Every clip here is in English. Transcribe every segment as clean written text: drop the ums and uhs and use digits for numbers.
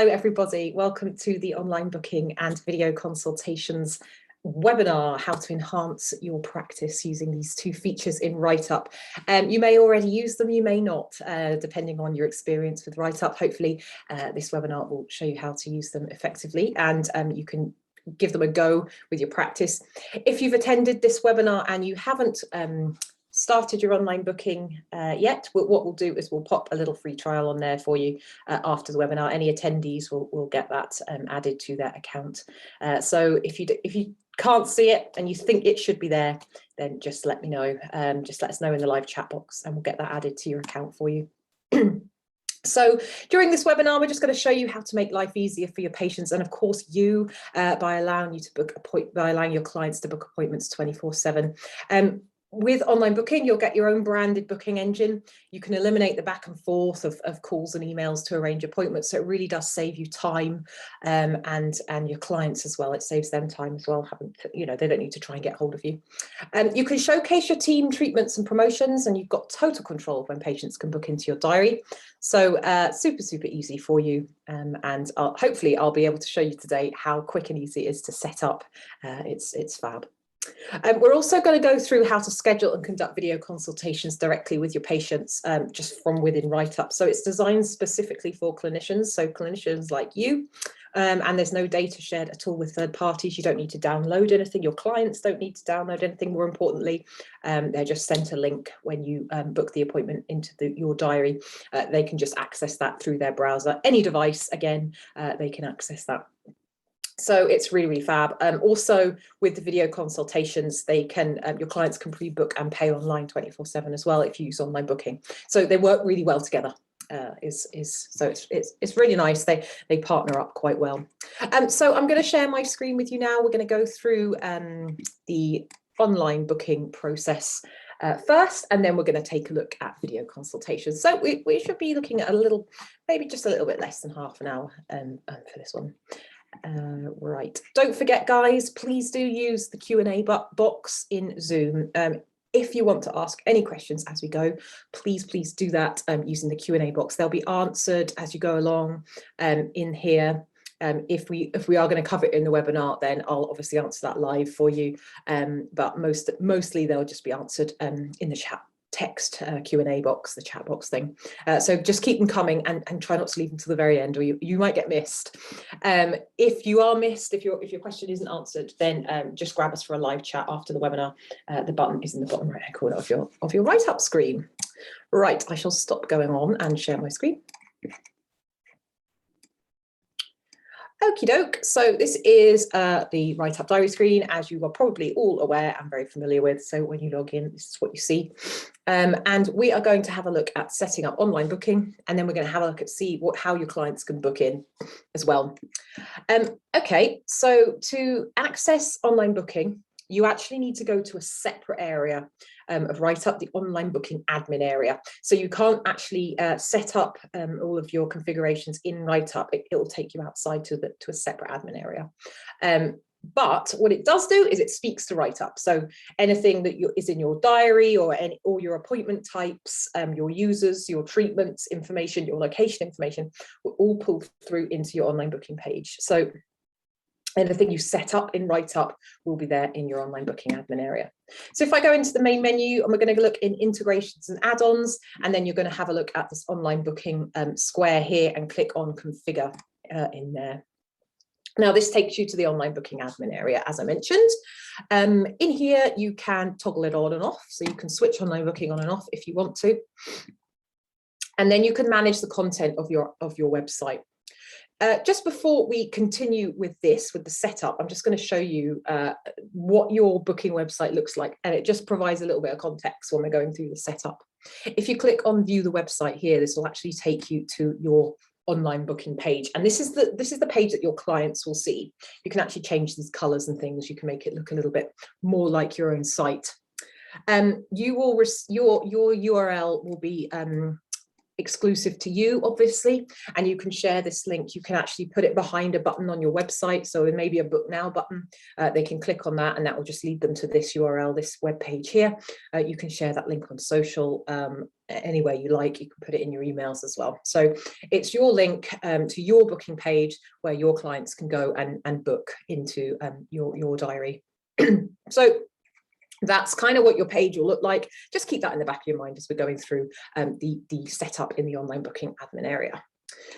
Hello everybody, welcome to the online booking and video consultations webinar, how to enhance your practice using these two features in WriteUpp. You may already use them, you may not, depending on your experience with WriteUpp. Hopefully this webinar will show you how to use them effectively, and you can give them a go with your practice. If you've attended this webinar and you haven't started your online booking yet, what we'll do is we'll pop a little free trial on there for you after the webinar. Any attendees will get that added to their account. So if you can't see it and you think it should be there, then just let me know. Just let us know in the live chat box and we'll get that added to your account for you. So during this webinar, we're just going to show you how to make life easier for your patients, and of course you, by allowing your clients to book appointments 24/7. With online booking, you'll get your own branded booking engine. You can eliminate the back and forth of calls and emails to arrange appointments. So it really does save you time, and your clients as well. It saves them time as well. They don't need to try and get hold of you. You can showcase your team, treatments and promotions, and you've got total control of when patients can book into your diary. So super easy for you. And hopefully I'll be able to show you today how quick and easy it is to set up. It's fab. We're also going to go through how to schedule and conduct video consultations directly with your patients, just from within WriteUpp. So it's designed specifically for clinicians, so clinicians like you, and there's no data shared at all with third parties. You don't need to download anything. Your clients don't need to download anything. More importantly, they're just sent a link when you book the appointment into your diary. They can just access that through their browser. Any device, again, they can access that. So it's really fab. Also with the video consultations, they can your clients can pre-book and pay online 24/7 as well if you use online booking. So they work really well together. So it's really nice. They partner up quite well. So I'm going to share my screen with you now. We're going to go through the online booking process first, and then we're going to take a look at video consultations. So we should be looking at maybe just a little bit less than half an hour for this one. Right, don't forget guys, please do use the Q&A box in Zoom. If you want to ask any questions as we go, please do that using the Q&A box. They'll be answered as you go along in here. If we are going to cover it in the webinar, then I'll obviously answer that live for you, but mostly they'll just be answered in the chat text Q&A box, the chat box thing. So just keep them coming and try not to leave them to the very end, or you might get missed. If you are missed, if your question isn't answered, then just grab us for a live chat after the webinar. The button is in the bottom right hand corner of your WriteUpp screen. Right, I shall stop going on and share my screen. Okie doke, so this is the WriteUpp diary screen, as you are probably all aware and very familiar with. So when you log in, this is what you see. And we are going to have a look at setting up online booking, and then we're going to have a look at how your clients can book in as well. Okay, so to access online booking, you actually need to go to a separate area of WriteUpp, the online booking admin area. So you can't actually set up all of your configurations in WriteUpp. It will take you outside to a separate admin area. But what it does do is it speaks to WriteUpp. So anything that is in your diary or your appointment types, your users, your treatments information, your location information will all pull through into your online booking page. So anything you set up in WriteUpp will be there in your online booking admin area. So if I go into the main menu, and we're going to look in integrations and add-ons, and then you're going to have a look at this online booking square here and click on configure in there. Now this takes you to the online booking admin area, as I mentioned. In here you can toggle it on and off, so you can switch online booking on and off if you want to. And then you can manage the content of your website. Just before we continue with the setup, I'm just going to show you what your booking website looks like, and it just provides a little bit of context when we're going through the setup. If you click on view the website here, this will actually take you to your online booking page, and this is the page that your clients will see. You can actually change these colors and things. You can make it look a little bit more like your own site. Your URL will be exclusive to you, obviously, and you can share this link. You can actually put it behind a button on your website, so it may be a book now button. They can click on that and that will just lead them to this URL, this web page here. You can share that link on social, anywhere you like. You can put it in your emails as well. So it's your link to your booking page where your clients can go and book into your diary. So that's kind of what your page will look like. Just keep that in the back of your mind as we're going through the setup in the online booking admin area.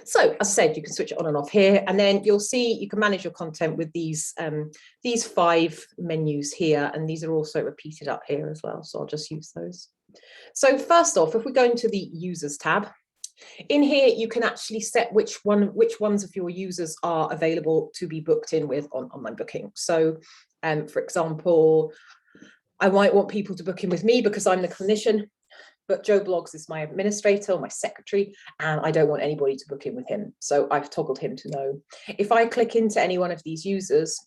So as I said, you can switch it on and off here, and then you'll see you can manage your content with these 5 menus here, and these are also repeated up here as well. So I'll just use those. So first off, if we go into the users tab, in here you can actually set which ones of your users are available to be booked in with on online booking. So for example, I might want people to book in with me because I'm the clinician, but Joe Bloggs is my administrator, my secretary, and I don't want anybody to book in with him. So I've toggled him to no. If I click into any one of these users,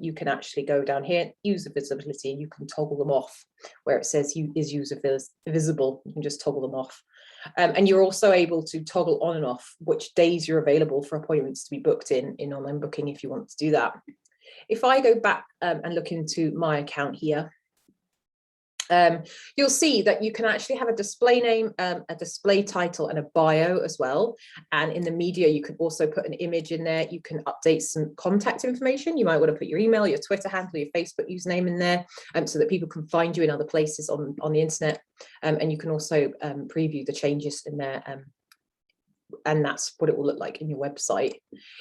you can actually go down here, user visibility, and you can toggle them off where it says is user visible. You can just toggle them off. And you're also able to toggle on and off which days you're available for appointments to be booked in online booking if you want to do that. If I go back and look into my account here, you'll see that you can actually have a display name, a display title, and a bio as well. And in the media, you can also put an image in there. You can update some contact information. You might want to put your email, your Twitter handle, your Facebook username in there, so that people can find you in other places on the internet. And you can also preview the changes in there. And that's what it will look like in your website.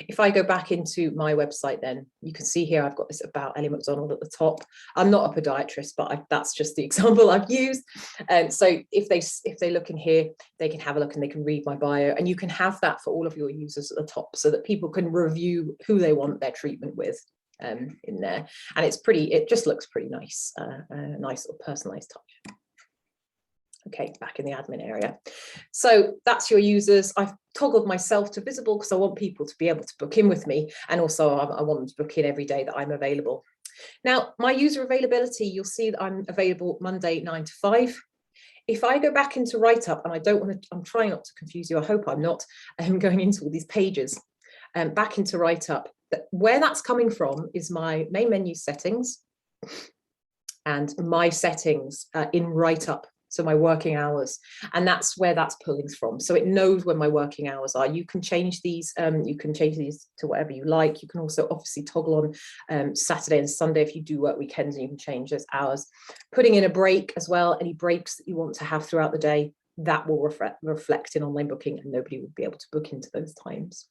If I go back into my website, then you can see here I've got this about Ellie McDonald at the top. I'm not a podiatrist, but that's just the example I've used. So if they look in here, they can have a look and they can read my bio, and you can have that for all of your users at the top so that people can review who they want their treatment with in there. And it just looks pretty nice, a nice or personalized touch. Okay, back in the admin area. So that's your users. I've toggled myself to visible because I want people to be able to book in with me. And also I want them to book in every day that I'm available. Now, my user availability, you'll see that I'm available Monday 9 to 5. If I go back into WriteUpp, and I'm trying not to confuse you, I hope I'm not going into all these pages, back into WriteUpp, where that's coming from is my main menu settings and my settings in WriteUpp. So my working hours, and that's where that's pulling from. So it knows when my working hours are. You can change these. You can change these to whatever you like. You can also obviously toggle on Saturday and Sunday if you do work weekends, and you can change those hours. Putting in a break as well. Any breaks that you want to have throughout the day, that will reflect in online booking, and nobody will be able to book into those times.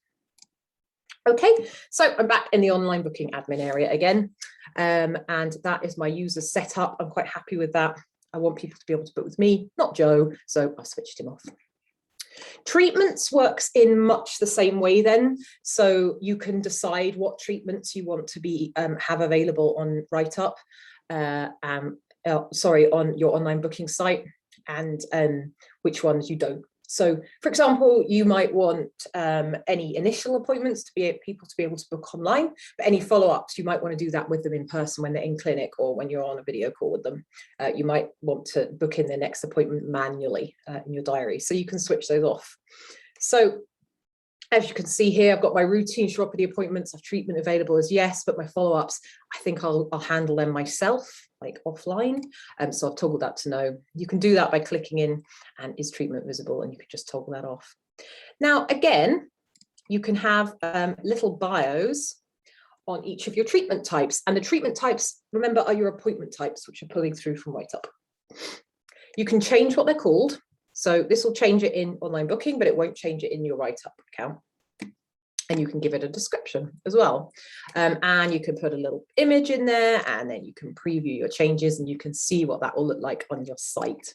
Okay, so I'm back in the online booking admin area again, and that is my user setup. I'm quite happy with that. I want people to be able to book with me, not Joe, so I switched him off. Treatments works in much the same way then. So you can decide what treatments you want to be have available on WriteUpp, on your online booking site, and which ones you don't. So, for example, you might want any initial appointments to be people to be able to book online, but any follow-ups, you might want to do that with them in person when they're in clinic or when you're on a video call with them. You might want to book in their next appointment manually in your diary, so you can switch those off. So, as you can see here, I've got my routine chiropody appointments. I've treatment available as yes, but my follow-ups, I think I'll handle them myself, like offline. So I've toggled that to no. You can do that by clicking in and is treatment visible, and you can just toggle that off. Now, again, you can have little bios on each of your treatment types. And the treatment types, remember, are your appointment types, which are pulling through from WriteUpp. You can change what they're called. So this will change it in online booking, but it won't change it in your WriteUpp account. And you can give it a description as well. And you can put a little image in there, and then you can preview your changes, and you can see what that will look like on your site.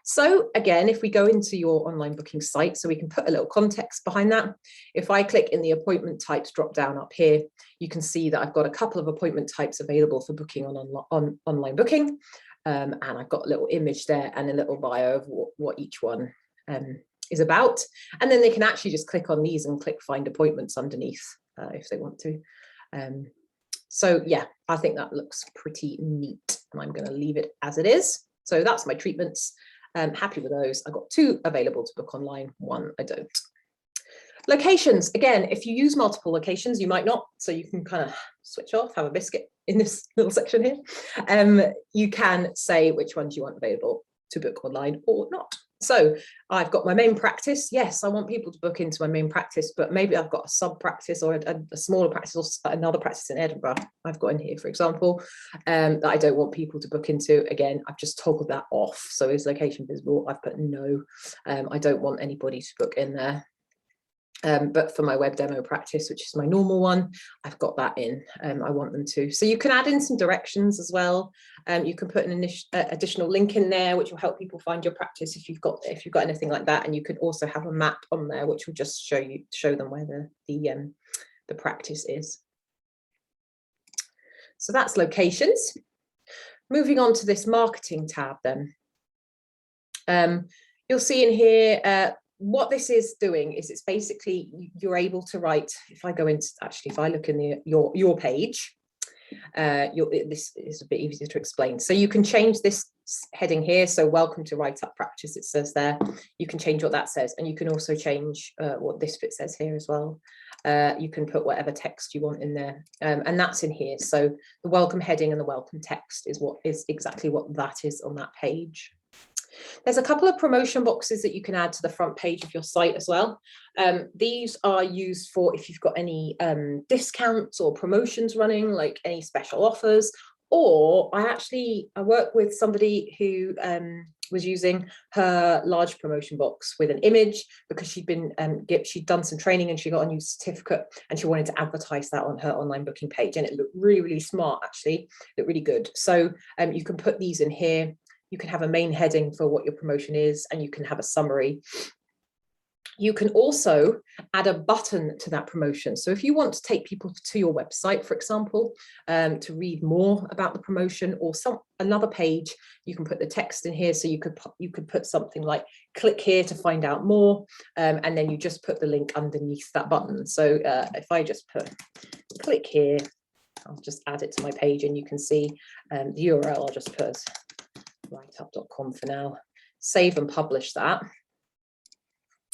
So again, if we go into your online booking site, so we can put a little context behind that. If I click in the appointment types drop down up here, you can see that I've got a couple of appointment types available for booking on online booking. And I've got a little image there and a little bio of what each one is about. And then they can actually just click on these and click find appointments underneath if they want to. So yeah, I think that looks pretty neat, and I'm going to leave it as it is. So that's my treatments. Happy with those. I've got 2 available to book online, 1 I don't. Locations, again, if you use multiple locations, you might not, so you can kind of switch off, have a biscuit in this little section here. You can say which ones you want available to book online or not. So I've got my main practice. Yes, I want people to book into my main practice, but maybe I've got a sub practice or a smaller practice or another practice in Edinburgh. I've got in here, for example, that I don't want people to book into. Again, I've just toggled that off. So is location visible? I've put no. I don't want anybody to book in there. But for my web demo practice, which is my normal one, I've got that in. I want them to. So you can add in some directions as well. You can put an additional link in there, which will help people find your practice if you've got anything like that. And you can also have a map on there, which will just show them where the practice is. So that's locations. Moving on to this marketing tab, then. You'll see in here. What this is doing is it's basically you're able to write. If I go into if I look in your page, this is a bit easier to explain. So you can change this heading here. So welcome to WriteUpp practice, it says there. You can change what that says, and you can also change what this bit says here as well. You can put whatever text you want in there, and that's in here. So the welcome heading and the welcome text is exactly what that is on that page. There's a couple of promotion boxes that you can add to the front page of your site as well. These are used for if you've got any discounts or promotions running, like any special offers. Or I work with somebody who was using her large promotion box with an image because she'd done some training and she got a new certificate and she wanted to advertise that on her online booking page, and it looked really, really smart. Actually, it looked really good. So you can put these in here. You can have a main heading for what your promotion is, and you can have a summary. You can also add a button to that promotion. So if you want to take people to your website, for example, to read more about the promotion or another page, you can put the text in here. So you could put something like click here to find out more, and then you just put the link underneath that button. So if I just put click here, I'll just add it to my page, and you can see the URL I'll just put as writeup.com for now. Save and publish that.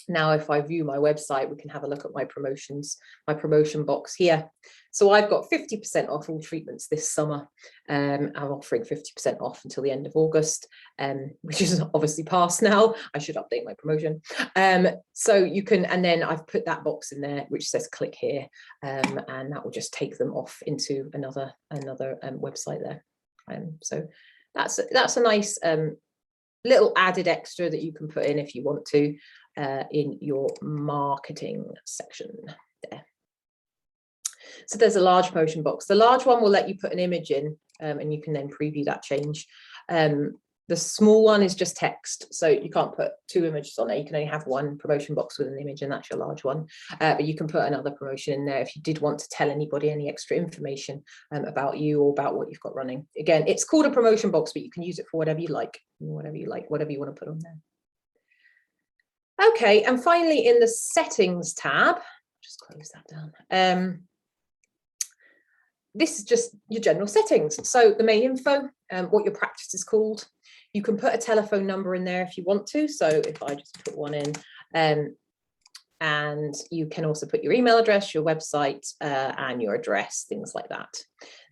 Now, if I view my website, we can have a look at my promotions, my promotion box here. So I've got 50% off all treatments this summer. I'm offering 50% off until the end of August, which is obviously past now. I should update my promotion. So you can, and then I've put that box in there, which says click here, and that will just take them off into another website there. So that's a nice little added extra that you can put in if you want to in your marketing section there. So there's a large promotion box. The large one will let you put an image in, and you can then preview that change. The small one is just text, so you can't put 2 images on there. You can only have 1 promotion box with an image, and that's your large one. But you can put another promotion in there if you did want to tell anybody any extra information about you or about what you've got running. Again, it's called a promotion box, but you can use it for whatever you like, whatever you want to put on there. Okay, and finally in the settings tab, just close that down. This is just your general settings. So the main info, what your practice is called. You can put a telephone number in there if you want to. So if I just put one in, and you can also put your email address, your website, and your address, things like that.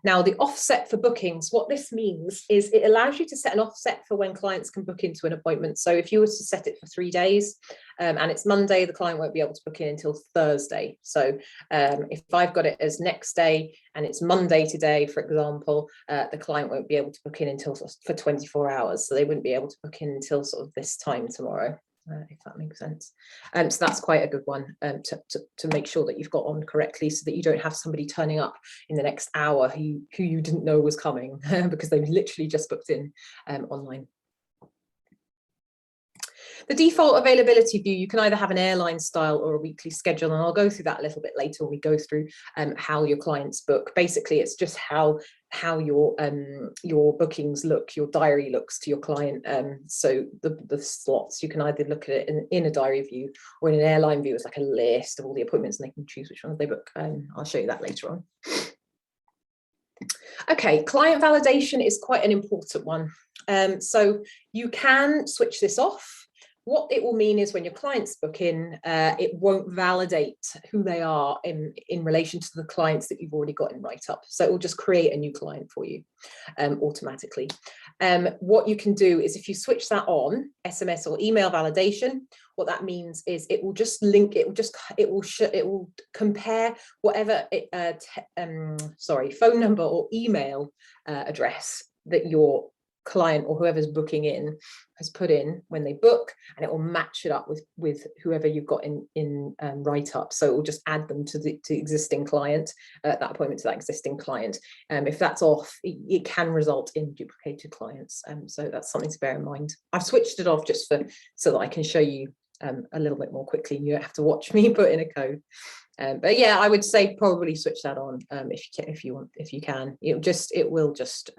Now, the offset for bookings, what this means is it allows you to set an offset for when clients can book into an appointment. So if you were to set it for 3 days and it's Monday, the client won't be able to book in until Thursday. So if I've got it as next day and it's Monday today, for example, the client won't be able to book in until for 24 hours. So they wouldn't be able to book in until sort of this time tomorrow. If that makes sense. So that's quite a good one to make sure that you've got on correctly, so that you don't have somebody turning up in the next hour who you didn't know was coming because they've literally just booked in online. The default availability view, you can either have an airline style or a weekly schedule, and I'll go through that a little bit later when we go through how your clients book. Basically, it's just how your bookings look, your diary looks to your client. So the slots, you can either look at it in a diary view or in an airline view as like a list of all the appointments, and they can choose which ones they book. I'll show you that later on. Okay, client validation is quite an important one. So you can switch this off. What it will mean is when your clients book in, it won't validate who they are in relation to the clients that you've already got in WriteUpp. So it will just create a new client for you automatically. What you can do is if you switch that on, SMS or email validation, what that means is it will just link, it will compare whatever phone number or email address that your client or whoever's booking in has put in when they book, and it will match it up with whoever you've got in WriteUpp. So it will just add them to the existing client, that appointment to that existing client. If that's off, it can result in duplicated clients. So that's something to bear in mind. I've switched it off just so that I can show you a little bit more quickly. You don't have to watch me put in a code. But yeah, I would say probably switch that on if you can. It will just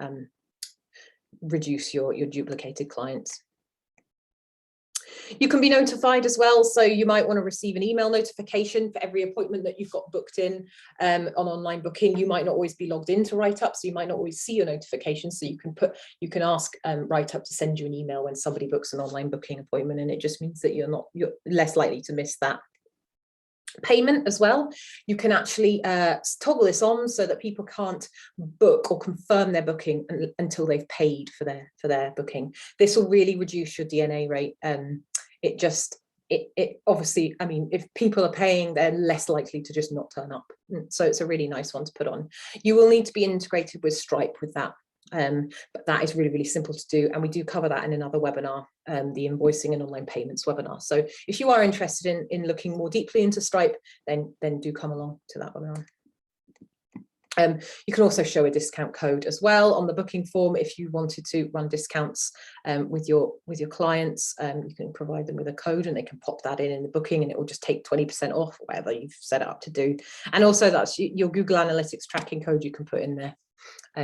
reduce your duplicated clients. You can be notified as well, so you might want to receive an email notification for every appointment that you've got booked in on online booking. You might not always be logged into WriteUpp, so you might not always see your notifications. So you can ask WriteUpp to send you an email when somebody books an online booking appointment, and it just means that you're less likely to miss that. Payment as well, you can actually toggle this on so that people can't book or confirm their booking until they've paid for their booking. This will really reduce your DNA rate. It obviously, I mean, if people are paying, they're less likely to just not turn up. So it's a really nice one to put on. You will need to be integrated with Stripe with that. But that is really, really simple to do. And we do cover that in another webinar, the invoicing and online payments webinar. So if you are interested in looking more deeply into Stripe, then do come along to that webinar. You can also show a discount code as well on the booking form. If you wanted to run discounts with your clients, you can provide them with a code and they can pop that in the booking, and it will just take 20% off whatever you've set it up to do. And also that's your Google Analytics tracking code you can put in there.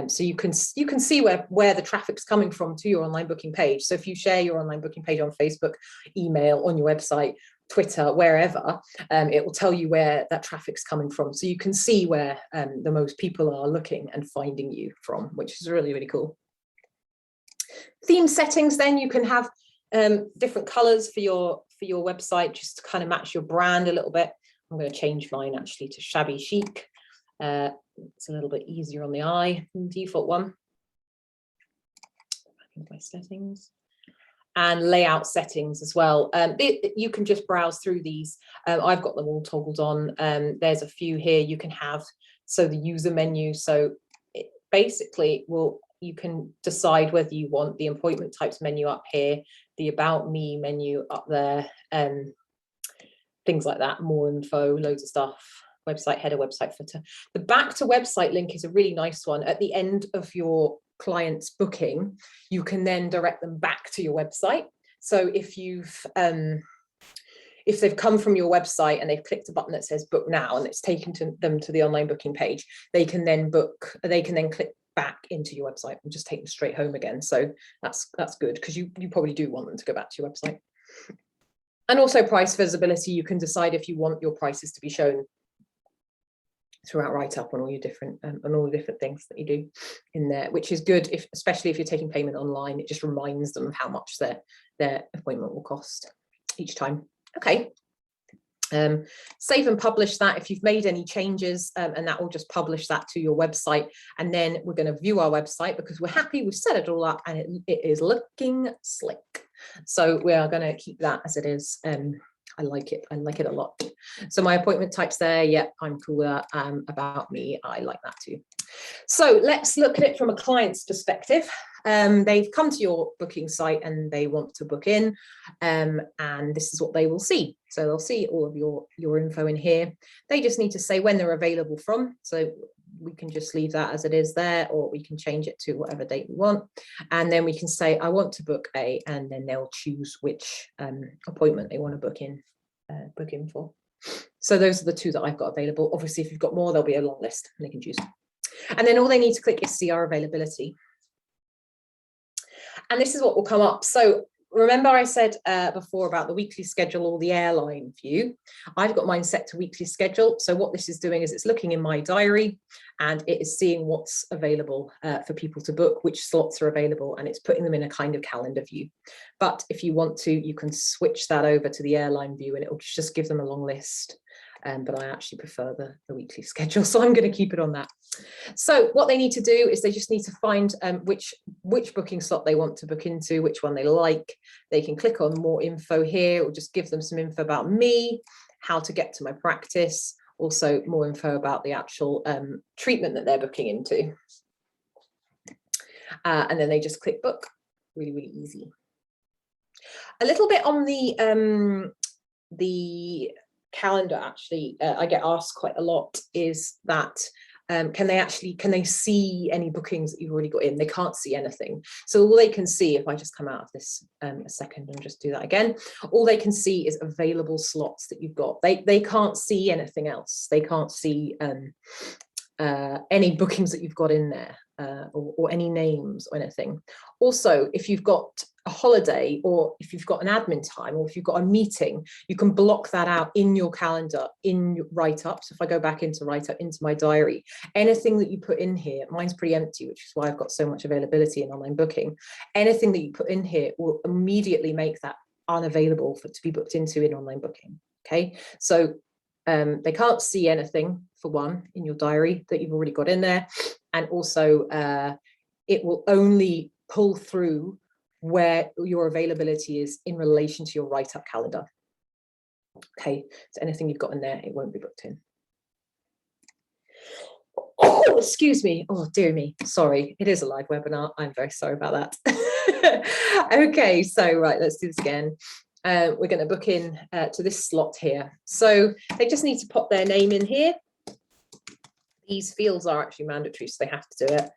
So you can see where the traffic's coming from to your online booking page. So if you share your online booking page on Facebook, email, on your website, Twitter, wherever, it will tell you where that traffic's coming from. So you can see where the most people are looking and finding you from, which is really, really cool. Theme settings, then you can have different colors for your website, just to kind of match your brand a little bit. I'm going to change mine actually to shabby chic. It's a little bit easier on the eye than the default one. Back into my settings. And layout settings as well. You can just browse through these. I've got them all toggled on. There's a few here you can have. So the user menu. So it basically you can decide whether you want the appointment types menu up here, the about me menu up there, things like that, more info, loads of stuff. Website header, website footer. The back to website link is a really nice one. At the end of your client's booking, you can then direct them back to your website. So if they've come from your website and they've clicked a button that says book now and it's taken them to the online booking page, they can then click back into your website and just take them straight home again. So that's good, because you probably do want them to go back to your website. And also price visibility, you can decide if you want your prices to be shown throughout WriteUpp on all your different things that you do in there, which is good, especially if you're taking payment online. It just reminds them of how much their appointment will cost each time. Okay. Save and publish that if you've made any changes, and that will just publish that to your website. And then we're going to view our website because we're happy, we've set it all up and it is looking slick. So we are going to keep that as it is. I like it a lot. So my appointment types there, yeah, I'm cool with that. About me, I like that too. So let's look at it from a client's perspective. They've come to your booking site and they want to book in, and this is what they will see. So they'll see all of your info in here. They just need to say when they're available from. So we can just leave that as it is there, or we can change it to whatever date we want. And then we can say, I want to book a, and then they'll choose which appointment they want to book in for. So those are the two that I've got available. Obviously, if you've got more, there'll be a long list and they can choose. And then all they need to click is see our availability. And this is what will come up. So remember I said before about the weekly schedule or the airline view. I've got mine set to weekly schedule. So what this is doing is it's looking in my diary and it is seeing what's available for people to book, which slots are available, and it's putting them in a kind of calendar view. But if you want to, you can switch that over to the airline view and it will just give them a long list. But I actually prefer the weekly schedule, so I'm going to keep it on that. So what they need to do is they just need to find which booking slot they want to book into, which one they like. They can click on more info here, or just give them some info about me, how to get to my practice, also more info about the actual treatment that they're booking into. And then they just click book. Really, really easy. A little bit on the calendar, actually, I get asked quite a lot, is that can they see any bookings that you've already got in? They can't see anything. So all they can see, if I just come out of this a second and just do that again, all they can see is available slots that you've got. They can't see anything else. They can't see any bookings that you've got in there, or any names or anything. Also, if you've got a holiday, or if you've got an admin time, or if you've got a meeting, you can block that out in your calendar in WriteUpp. So if I go back into WriteUpp, into my diary, anything that you put in here, mine's pretty empty, which is why I've got so much availability in online booking. Anything that you put in here will immediately make that unavailable to be booked into in online booking. Okay, so they can't see anything, for one, in your diary that you've already got in there, and also it will only pull through where your availability is in relation to your WriteUpp calendar. Okay, so anything you've got in there, it won't be booked in. Oh, excuse me. Oh, dear me. Sorry, it is a live webinar. I'm very sorry about that. Okay, so right, let's do this again. We're going to book in to this slot here. So they just need to pop their name in here. These fields are actually mandatory, so they have to do it.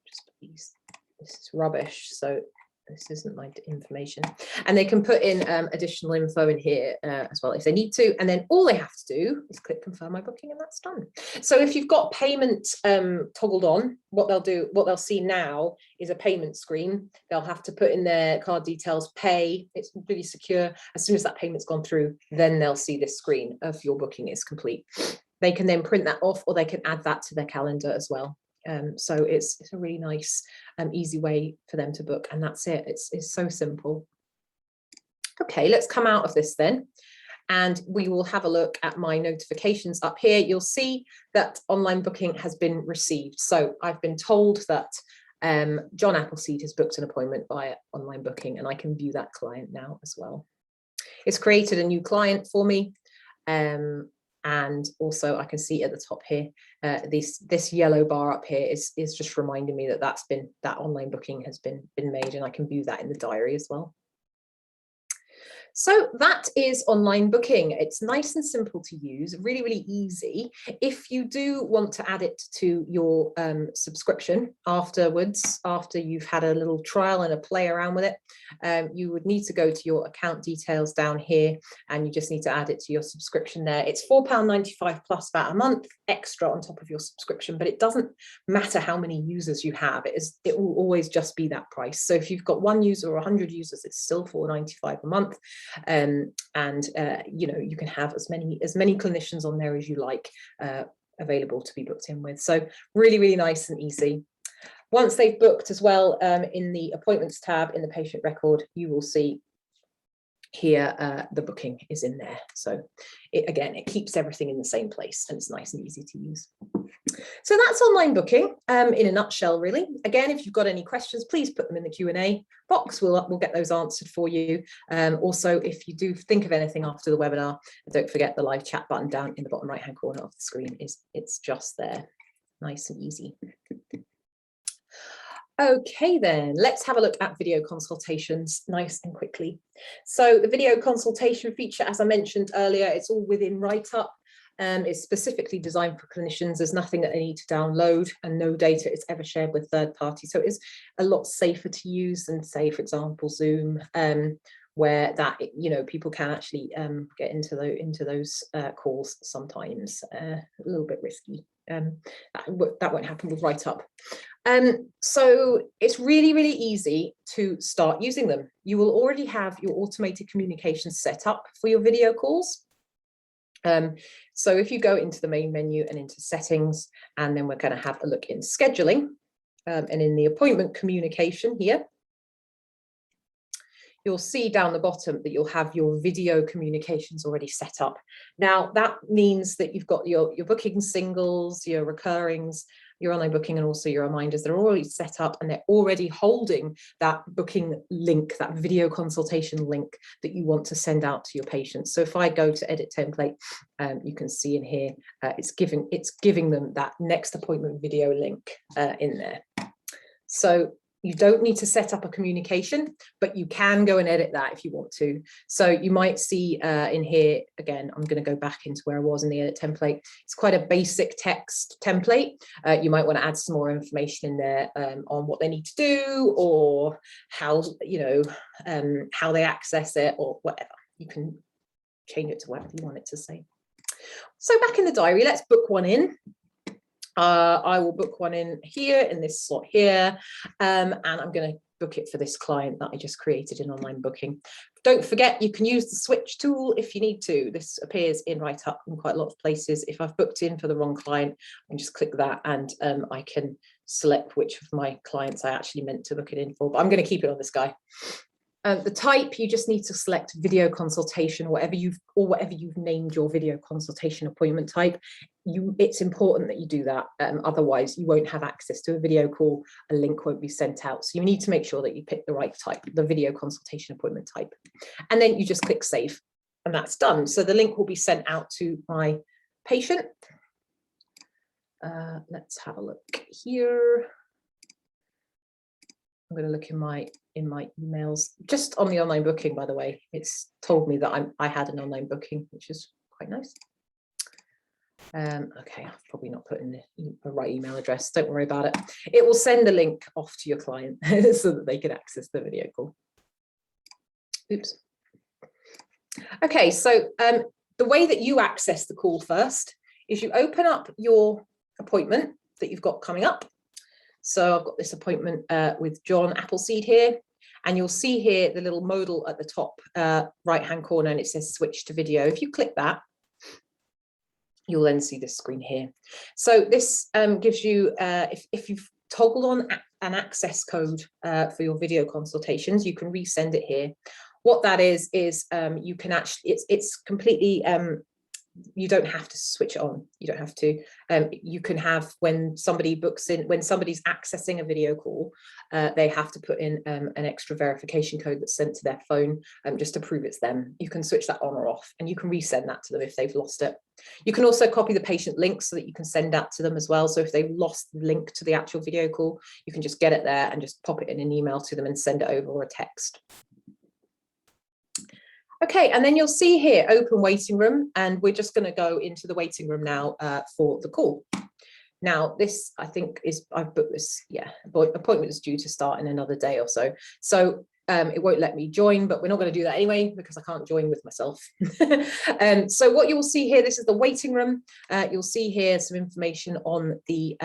Just put these. This is rubbish, so this isn't my information. And they can put in additional info in here as well if they need to. And then all they have to do is click confirm my booking, and that's done. So if you've got payment toggled on, what they'll see now is a payment screen. They'll have to put in their card details, pay. It's really secure. As soon as that payment's gone through, then they'll see this screen of your booking is complete. They can then print that off, or they can add that to their calendar as well. So it's a really nice easy way for them to book, and that's it. It's so simple. Okay, let's come out of this then, and we will have a look at my notifications up here. You'll see that online booking has been received. So I've been told that John Appleseed has booked an appointment via online booking, and I can view that client now as well. It's created a new client for me. And also I can see at the top here, this yellow bar up here is just reminding me that that online booking has been made, and I can view that in the diary as well. So that is online booking. It's nice and simple to use, really, really easy. If you do want to add it to your subscription afterwards, after you've had a little trial and a play around with it, you would need to go to your account details down here, and you just need to add it to your subscription there. It's £4.95 plus VAT a month extra on top of your subscription, but it doesn't matter how many users you have. It will always just be that price. So if you've got 1 user or 100 users, it's still £4.95 a month. You know, you can have as many clinicians on there as you like available to be booked in with. So really, really nice and easy. Once they've booked as well, in the appointments tab in the patient record, you will see here the booking is in there. So again, it keeps everything in the same place, and it's nice and easy to use. So that's online booking in a nutshell, really. Again, if you've got any questions, please put them in the Q&A box. We'll get those answered for you. Also, if you do think of anything after the webinar, don't forget the live chat button down in the bottom right hand corner of the screen. It's just there, nice and easy. Okay, then let's have a look at video consultations nice and quickly. So the video consultation feature, as I mentioned earlier, it's all within WriteUpp. It's specifically designed for clinicians. There's nothing that they need to download, and no data is ever shared with third parties. So it's a lot safer to use than, say, for example, Zoom, where that, you know, people can actually get into those calls sometimes. A little bit risky. That won't happen with WriteUpp. So it's really, really easy to start using them. You will already have your automated communications set up for your video calls. So if you go into the main menu and into settings, and then we're going to have a look in scheduling, and in the appointment communication here, you'll see down the bottom that you'll have your video communications already set up. Now, that means that you've got your booking singles, your recurrings, your online booking, and also your reminders. They're already set up and they're already holding that booking link, that video consultation link that you want to send out to your patients. So if I go to edit template, you can see in here, it's giving them that next appointment video link in there. So you don't need to set up a communication, but you can go and edit that if you want to. So you might see in here, again, I'm going to go back into where I was in the edit template. It's quite a basic text template. You might want to add some more information in there on what they need to do, or how, you know, how they access it, or whatever. You can change it to whatever you want it to say. So back in the diary, let's book one in. I will book one in here in this slot here, and I'm going to book it for this client that I just created in online booking. Don't forget, you can use the switch tool if you need to. This appears in WriteUpp in quite a lot of places. If I've booked in for the wrong client, I can just click that, and I can select which of my clients I actually meant to book it in for, but I'm going to keep it on this guy. The type, you just need to select video consultation, whatever you've named your video consultation appointment type. It's important that you do that, otherwise you won't have access to a video call, a link won't be sent out. So you need to make sure that you pick the right type, the video consultation appointment type, and then you just click save, and that's done. So the link will be sent out to my patient. Let's have a look here. I'm going to look in my emails, just on the online booking, by the way. It's told me that I had an online booking, which is quite nice. Okay, I've probably not put in the right email address. Don't worry about it. It will send a link off to your client so that they can access the video call. Oops. Okay, so the way that you access the call first is you open up your appointment that you've got coming up. So I've got this appointment with John Appleseed here, and you'll see here the little modal at the top right-hand corner, and it says switch to video. If you click that, you'll then see this screen here. So this gives you, if you've toggled on an access code for your video consultations, you can resend it here. What that is you can actually, it's completely, you don't have to switch it on. You don't have to. You can have, when somebody books in, when somebody's accessing a video call, they have to put in an extra verification code that's sent to their phone just to prove it's them. You can switch that on or off, and you can resend that to them if they've lost it. You can also copy the patient link so that you can send that to them as well. So if they've lost the link to the actual video call, you can just get it there and just pop it in an email to them and send it over, or a text. Okay, and then you'll see here, open waiting room, and we're just going to go into the waiting room now for the call. Now, this, I think, is, I've booked this, yeah, appointment is due to start in another day or so. So it won't let me join, but we're not going to do that anyway, because I can't join with myself. So what you'll see here, this is the waiting room. You'll see here some information on the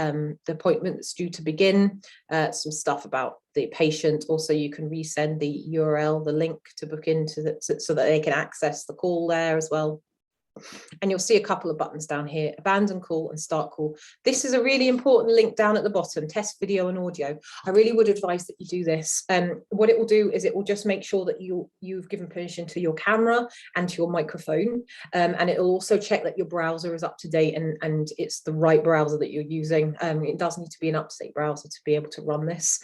appointment that's due to begin, some stuff about the patient. Also, you can resend the URL, the link to book into so that they can access the call there as well. And you'll see a couple of buttons down here, abandon call and start call. This is a really important link down at the bottom, test video and audio. I really would advise that you do this. What it will do is it will just make sure that you've given permission to your camera and to your microphone. And it will also check that your browser is up to date and it's the right browser that you're using. It does need to be an up-to-date browser to be able to run this.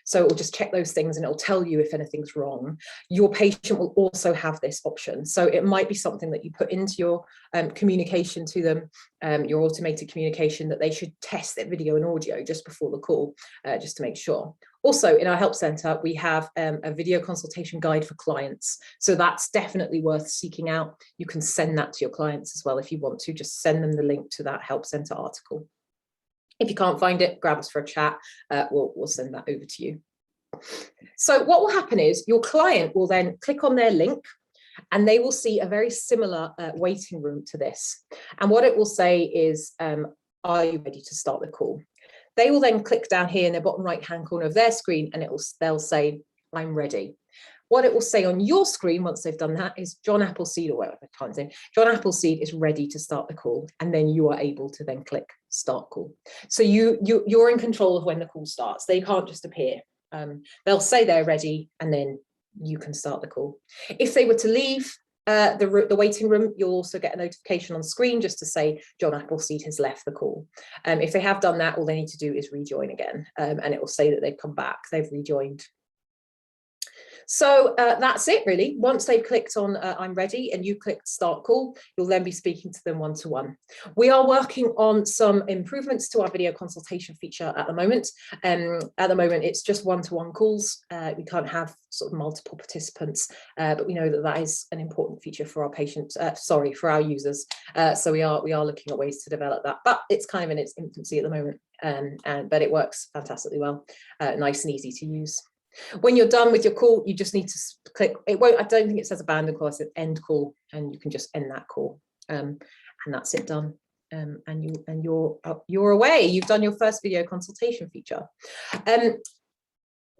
So it will just check those things and it'll tell you if anything's wrong. Your patient will also have this option. So it might be something that you put into your communication to them, your automated communication, that they should test their video and audio just before the call, just to make sure. Also, in our help center, we have a video consultation guide for clients. So that's definitely worth seeking out. You can send that to your clients as well if you want to. Just send them the link to that help center article. If you can't find it, grab us for a chat. We'll send that over to you. So what will happen is your client will then click on their link and they will see a very similar waiting room to this. And what it will say is, are you ready to start the call? They will then click down here in the bottom right-hand corner of their screen and they'll say, I'm ready. What it will say on your screen once they've done that is John Appleseed, or whatever the time's in, John Appleseed is ready to start the call. And then you are able to then click start call. So you're in control of when the call starts. They can't just appear. They'll say they're ready and then you can start the call. If they were to leave the waiting room, you'll also get a notification on screen just to say John Appleseed has left the call. If they have done that, all they need to do is rejoin again, and it will say that they've come back, they've rejoined. So that's it really. Once they've clicked on I'm ready and you click start call, you'll then be speaking to them one-to-one. We are working on some improvements to our video consultation feature at the moment. At the moment, it's just one-to-one calls. We can't have sort of multiple participants, but we know that that is an important feature for our patients, for our users. So we are looking at ways to develop that, but it's kind of in its infancy at the moment, but it works fantastically well, nice and easy to use. When you're done with your call, you just need to click. I don't think it says abandon call, it says end call, and you can just end that call, and that's it done. And you're away. You've done your first video consultation feature.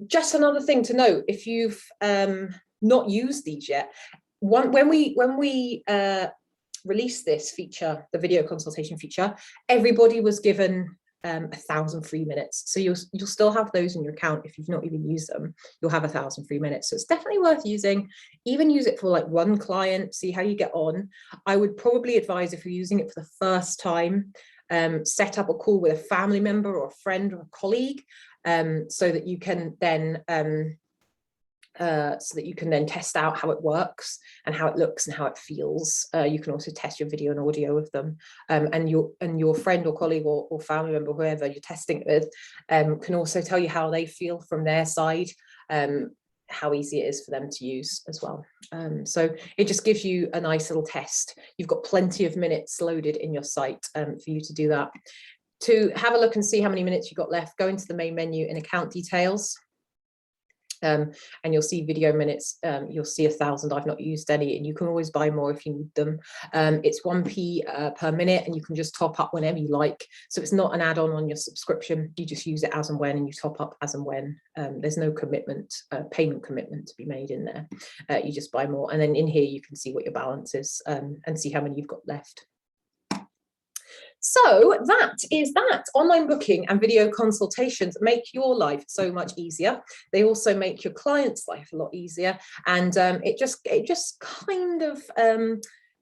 Just another thing to note: if you've not used these yet, when we released this feature, the video consultation feature, everybody was given 1,000 free minutes. So you'll still have those in your account. If you've not even used them, you'll have 1,000 free minutes. So it's definitely worth using. Even use it for like one client, see how you get on. I would probably advise, if you're using it for the first time, set up a call with a family member or a friend or a colleague, so that you can then test out how it works and how it looks and how it feels. You can also test your video and audio with them, and your friend or colleague or family member, whoever you're testing it with, can also tell you how they feel from their side, how easy it is for them to use as well. So it just gives you a nice little test. You've got plenty of minutes loaded in your site for you to do that. To have a look and see how many minutes you've got left, go into the main menu in account details. And you'll see video minutes. You'll see 1,000. I've not used any, and you can always buy more if you need them. It's 1p per minute, and you can just top up whenever you like. So it's not an add-on on your subscription. You just use it as and when, and you top up as and when. There's no commitment, payment commitment to be made in there. You just buy more, and then in here you can see what your balance is, and see how many you've got left. So that is that. Online booking and video consultations make your life so much easier. They also make your client's life a lot easier, and it just kind of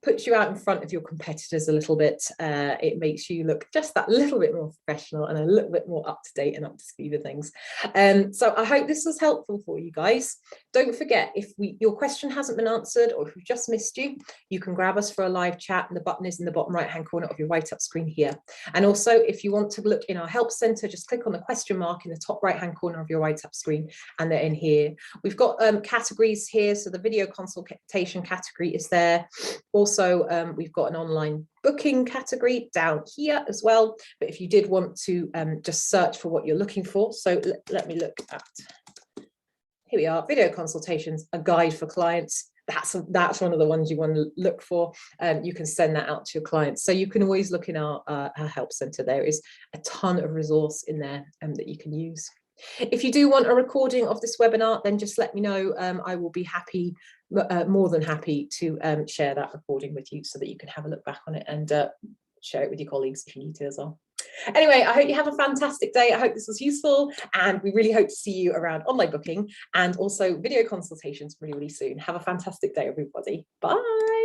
puts you out in front of your competitors a little bit. It makes you look just that little bit more professional and a little bit more up to date and up to speed with things. So I hope this was helpful for you guys. Don't forget, if your question hasn't been answered or if we've just missed you, you can grab us for a live chat, and the button is in the bottom right hand corner of your WriteUpp screen here. And also, if you want to look in our help center, just click on the question mark in the top right hand corner of your WriteUpp screen, and they're in here. We've got categories here, so the video consultation category is there. Also, we've got an online booking category down here as well. But if you did want to just search for what you're looking for, so let me look at, here we are, video consultations, a guide for clients. That's one of the ones you want to look for. You can send that out to your clients. So you can always look in our help center. There is a ton of resource in there that you can use. If you do want a recording of this webinar, then just let me know. I will be happy, more than happy to share that recording with you so that you can have a look back on it and share it with your colleagues if you need to as well. Anyway, I hope you have a fantastic day. I hope this was useful, and we really hope to see you around online booking and also video consultations really, really soon. Have a fantastic day, everybody. Bye.